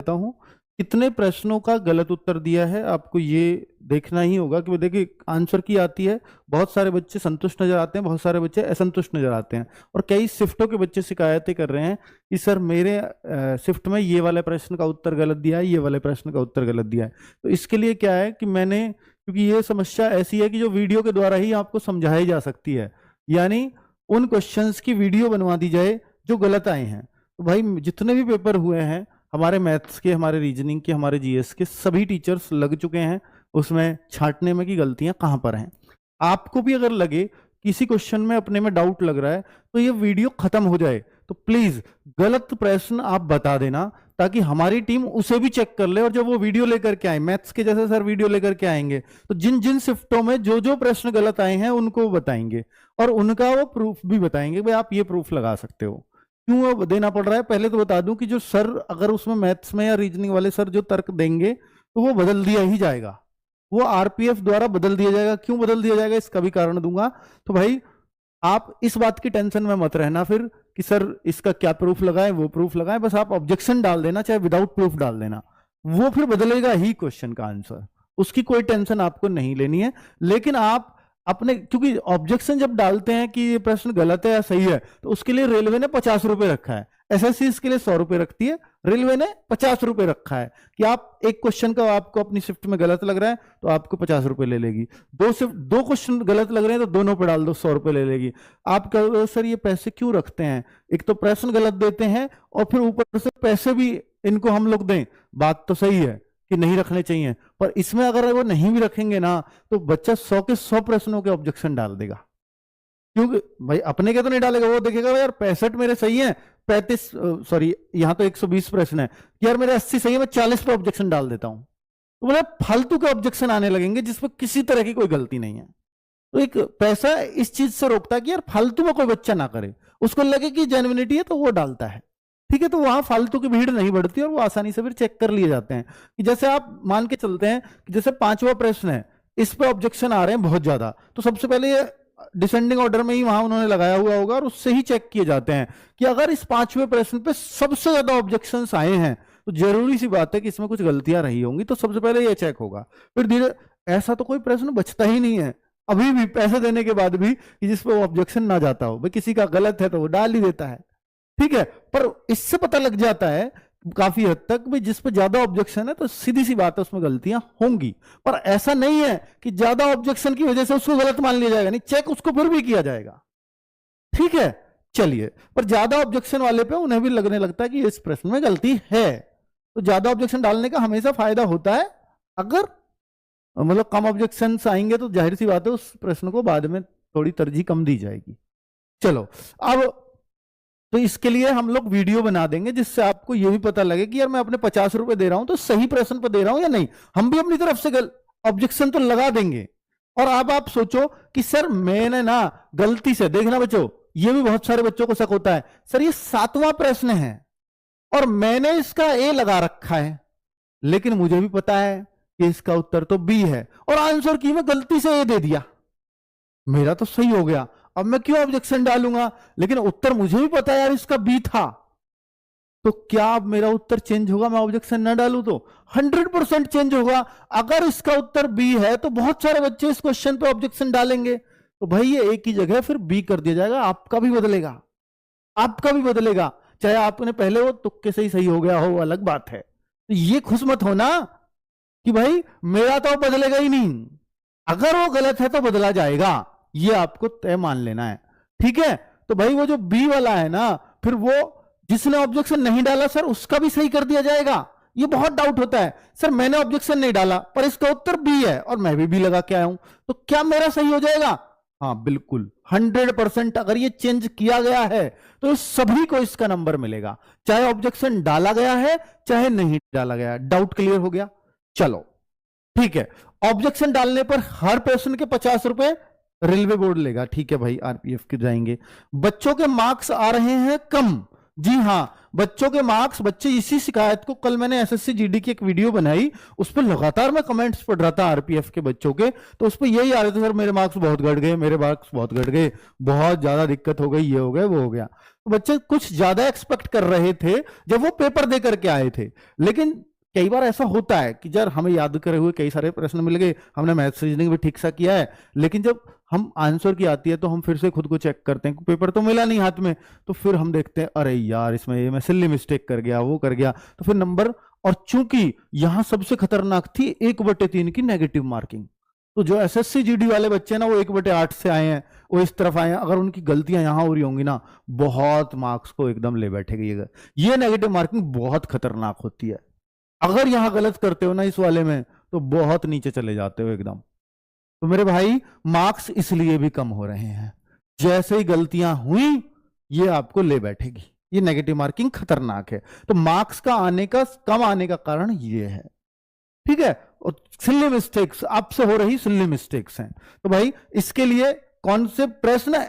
देता हूँ कितने प्रश्नों का गलत उत्तर दिया है। आपको ये देखना ही होगा कि देखिए आंसर की आती है, बहुत सारे बच्चे संतुष्ट नजर आते हैं, बहुत सारे बच्चे असंतुष्ट नजर आते हैं। और कई शिफ्टों के बच्चे शिकायतें कर रहे हैं कि सर मेरे शिफ्ट में ये वाले प्रश्न का उत्तर गलत दिया है, ये वाले प्रश्न का उत्तर गलत दिया है। तो इसके लिए क्या है कि मैंने, क्योंकि ये समस्या ऐसी है कि जो वीडियो के द्वारा ही आपको समझाई जा सकती है, यानी उन क्वेश्चंस की वीडियो बनवा दी जाए जो गलत आए हैं। तो भाई जितने भी पेपर हुए हैं हमारे मैथ्स के, हमारे रीजनिंग के, हमारे जीएस के, सभी टीचर्स लग चुके हैं उसमें छांटने में कि गलतियां कहां पर हैं। आपको भी अगर लगे किसी क्वेश्चन में अपने में डाउट लग रहा है तो ये वीडियो खत्म हो जाए तो प्लीज गलत प्रश्न आप बता देना, ताकि हमारी टीम उसे भी चेक कर ले। और जब वो वीडियो लेकर के आए, मैथ्स के जैसे सर वीडियो लेकर के आएंगे, तो जिन जिन शिफ्टों में जो जो प्रश्न गलत आए हैं उनको वो बताएंगे और उनका वो प्रूफ भी बताएंगे, भाई आप ये प्रूफ लगा सकते हो। क्यों वो देना पड़ रहा है, पहले तो बता दूं कि जो सर अगर उसमें मैथ्स में या रीजनिंग वाले सर जो तर्क देंगे तो वो बदल दिया ही जाएगा, वो आरपीएफ द्वारा बदल दिया जाएगा। क्यों बदल दिया जाएगा इसका भी कारण दूंगा। तो भाई आप इस बात की टेंशन में मत रहना फिर कि सर इसका क्या प्रूफ लगाएं, वो प्रूफ लगाएं, बस आप ऑब्जेक्शन डाल देना, चाहे विदाउट प्रूफ डाल देना, वो फिर बदलेगा ही क्वेश्चन का आंसर, उसकी कोई टेंशन आपको नहीं लेनी है। लेकिन आप अपने, क्योंकि ऑब्जेक्शन जब डालते हैं कि ये प्रश्न गलत है या सही है, तो उसके लिए रेलवे ने 50 रुपए रखा है, एसएससी इसके लिए 100 रुपए रखती है, रेलवे ने 50 रुपए रखा है कि आप एक क्वेश्चन का आपको अपनी शिफ्ट में गलत लग रहा है तो आपको 50 रुपए ले लेगी। दो क्वेश्चन गलत लग रहे हैं तो दोनों पे डाल दो, 100 रुपए ले लेगी। आप कहो सर ये पैसे क्यों रखते हैं, एक तो प्रश्न गलत देते हैं और फिर ऊपर से पैसे भी इनको हम लोग दें। बात तो सही है कि नहीं रखने चाहिए, पर इसमें अगर वो नहीं भी रखेंगे ना तो बच्चा 100 के 100 प्रश्नों के ऑब्जेक्शन डाल देगा। क्योंकि भाई अपने के तो नहीं डालेगा, वो देखेगा यार 65 मेरे सही है, 35 सॉरी यहाँ तो 120 प्रश्न है, यार मेरे 80 सही है, मैं 40 पे ऑब्जेक्शन डाल देता हूं। तो बोले फालतू के ऑब्जेक्शन आने लगेंगे जिसपे किसी तरह की कोई गलती नहीं है। तो एक पैसा इस चीज से रोकता है कि यार फालतू में कोई बच्चा ना करे, उसको लगे कि जेन्युइनिटी है तो वो डालता है, ठीक है। तो वहां फालतू की भीड़ नहीं बढ़ती और वो आसानी से फिर चेक कर लिए जाते हैं। कि जैसे आप मान के चलते हैं कि जैसे 5वां प्रश्न है, इस पे ऑब्जेक्शन आ रहे हैं बहुत ज्यादा, तो सबसे पहले ये डिसेंडिंग ऑर्डर में ही वहां उन्होंने लगाया हुआ होगा और उससे ही चेक किए जाते हैं कि अगर इस 5वें प्रश्न पे सबसे ज्यादा ऑब्जेक्शन आए हैं तो जरूरी सी बात है कि इसमें कुछ गलतियां रही होंगी, तो सबसे पहले ये चेक होगा। फिर धीरे, ऐसा तो कोई प्रश्न बचता ही नहीं है अभी भी पैसे देने के बाद भी कि जिसपे ऑब्जेक्शन ना जाता हो। भाई किसी का गलत है तो वो डाल ही देता है, ठीक है। पर इससे पता लग जाता है काफी हद तक भी जिस पे ज्यादा ऑब्जेक्शन है तो सीधी सी बात है उसमें गलतियां होंगी। पर ऐसा नहीं है कि ज्यादा ऑब्जेक्शन की वजह से उसको गलत मान लिया जाएगा, नहीं, चेक उसको फिर भी किया जाएगा, ठीक है। चलिए, पर ज्यादा ऑब्जेक्शन वाले पे उन्हें भी लगने लगता है कि इस प्रश्न में गलती है, तो ज्यादा ऑब्जेक्शन डालने का हमेशा फायदा होता है। अगर मतलब कम ऑब्जेक्शन आएंगे तो जाहिर सी बात है उस प्रश्न को बाद में थोड़ी तरजीह कम दी जाएगी। चलो, अब तो इसके लिए हम लोग वीडियो बना देंगे जिससे आपको यह भी पता लगे कि यार मैं अपने 50 रुपए दे रहा हूं तो सही प्रश्न पर दे रहा हूं या नहीं। हम भी अपनी तरफ से ऑब्जेक्शन तो लगा देंगे। और अब आप सोचो कि सर मैंने ना गलती से, देखना बच्चों, ये भी बहुत सारे बच्चों को शक होता है, सर ये 7वां प्रश्न है और मैंने इसका ए लगा रखा है, लेकिन मुझे भी पता है कि इसका उत्तर तो बी है और आंसर की मैं गलती से ए दे दिया, मेरा तो सही हो गया, अब मैं क्यों ऑब्जेक्शन डालूंगा, लेकिन उत्तर मुझे भी पता है यार इसका बी था। तो क्या अब मेरा उत्तर चेंज होगा मैं ऑब्जेक्शन ना डालूं तो? 100% चेंज होगा। अगर इसका उत्तर बी है तो बहुत सारे बच्चे इस क्वेश्चन पे ऑब्जेक्शन डालेंगे, तो भाई ये एक ही जगह फिर बी कर दिया जाएगा, आपका भी बदलेगा, आपका भी बदलेगा। चाहे आपने पहले वो तुक्के से ही सही हो गया हो, अलग बात है। तो ये खुश मत होना कि भाई मेरा तो बदलेगा ही नहीं, अगर वो गलत है तो बदला जाएगा, ये आपको तय मान लेना है, ठीक है। तो भाई वो जो बी वाला है ना, फिर वो जिसने ऑब्जेक्शन नहीं डाला सर उसका भी सही कर दिया जाएगा। ये बहुत डाउट होता है, सर मैंने ऑब्जेक्शन नहीं डाला पर इसका उत्तर बी है और मैं भी बी लगा के आया हूं, तो क्या मेरा सही हो जाएगा? हाँ बिल्कुल 100%। अगर ये चेंज किया गया है तो सभी को इसका नंबर मिलेगा, चाहे ऑब्जेक्शन डाला गया है चाहे नहीं डाला गया। डाउट क्लियर हो गया? चलो ठीक है। ऑब्जेक्शन डालने पर हर प्रश्न के 50 रुपए रेलवे बोर्ड लेगा, ठीक है भाई, आरपीएफ के जाएंगे। बच्चों के मार्क्स आ रहे हैं कम, जी हाँ, बच्चों के मार्क्स, बच्चे इसी शिकायत को, कल मैंने एसएससी जीडी की एक वीडियो बनाई, उस पर लगातार मैं कमेंट्स पढ़ रहा था आरपीएफ के बच्चों के, तो उस पर यही आ रहे थे, सर मेरे मार्क्स बहुत घट गए, मेरे मार्क्स बहुत घट गए, बहुत ज्यादा दिक्कत हो गई, ये हो गया वो हो गया। तो बच्चे कुछ ज्यादा एक्सपेक्ट कर रहे थे जब वो पेपर दे करके आए थे। लेकिन कई बार ऐसा होता है कि यार हमें याद करे हुए कई सारे प्रश्न मिल गए, हमने मैथ्स रीजनिंग भी ठीक सा किया है, लेकिन जब हम आंसर की आती है तो हम फिर से खुद को चेक करते हैं, पेपर तो मिला नहीं हाथ में, तो फिर हम देखते हैं अरे यार इसमें ये मैं सिल्ली मिस्टेक कर गया, वो कर गया, तो फिर नंबर। और चूंकि यहां सबसे खतरनाक थी 1/3 की नेगेटिव मार्किंग, तो जो एसएससी जीडी वाले बच्चे हैं ना, वो 1/8 से आए हैं, वो इस तरफ आए हैं, अगर उनकी गलतियां यहां हो रही होंगी ना, बहुत मार्क्स को एकदम ले बैठेगी। ये नेगेटिव मार्किंग बहुत खतरनाक होती है, अगर यहां गलत करते हो ना इस वाले में, तो बहुत नीचे चले जाते हो एकदम। तो मेरे भाई मार्क्स इसलिए भी कम हो रहे हैं, जैसे ही गलतियां हुई ये आपको ले बैठेगी, ये नेगेटिव मार्किंग खतरनाक है। तो मार्क्स का आने का कम आने का कारण ये है, ठीक है। और सिल्ली मिस्टेक्स आपसे हो रही सिल्ली मिस्टेक्स हैं, तो भाई इसके लिए कौन से प्रश्न